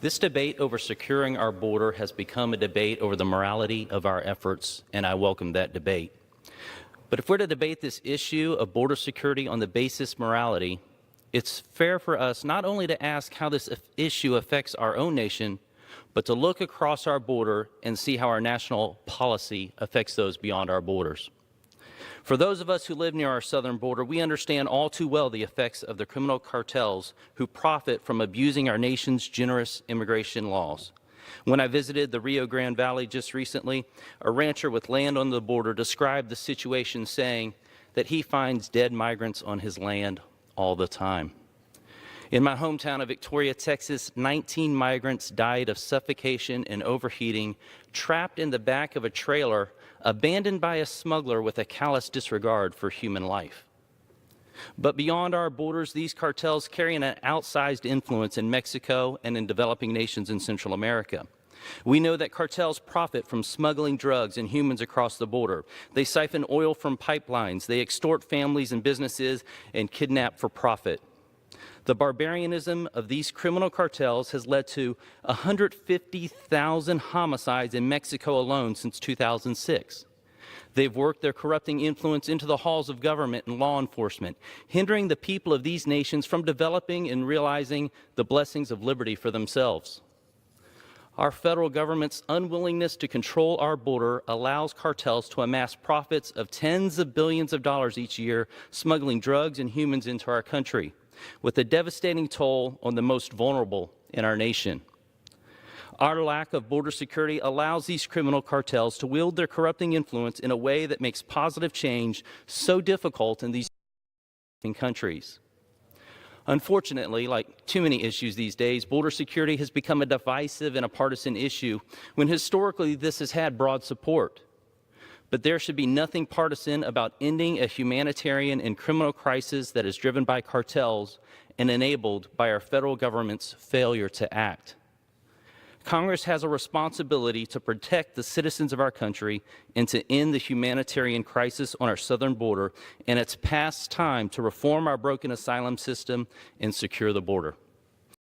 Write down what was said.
This debate over securing our border has become a debate over the morality of our efforts, and I welcome that debate. But if we're to debate this issue of border security on the basis of morality, it's fair for us not only to ask how this issue affects our own nation, but to look across our border and see how our national policy affects those beyond our borders. For those of us who live near our southern border, we understand all too well the effects of the criminal cartels who profit from abusing our nation's generous immigration laws. When I visited the Rio Grande Valley just recently, a rancher with land on the border described the situation, saying that he finds dead migrants on his land all the time. In my hometown of Victoria, Texas, 19 migrants died of suffocation and overheating, trapped in the back of a trailer abandoned by a smuggler with a callous disregard for human life. But beyond our borders, these cartels carry an outsized influence in Mexico and in developing nations in Central America. We know that cartels profit from smuggling drugs and humans across the border. They siphon oil from pipelines, they extort families and businesses, and kidnap for profit. The barbarianism of these criminal cartels has led to 150,000 homicides in Mexico alone since 2006. They've worked their corrupting influence into the halls of government and law enforcement, hindering the people of these nations from developing and realizing the blessings of liberty for themselves. Our federal government's unwillingness to control our border allows cartels to amass profits of tens of billions of dollars each year, smuggling drugs and humans into our country, with a devastating toll on the most vulnerable in our nation. Our lack of border security allows these criminal cartels to wield their corrupting influence in a way that makes positive change so difficult in these countries. Unfortunately, like too many issues these days, border security has become a divisive and a partisan issue when historically this has had broad support. But there should be nothing partisan about ending a humanitarian and criminal crisis that is driven by cartels and enabled by our federal government's failure to act. Congress has a responsibility to protect the citizens of our country and to end the humanitarian crisis on our southern border, and it's past time to reform our broken asylum system and secure the border.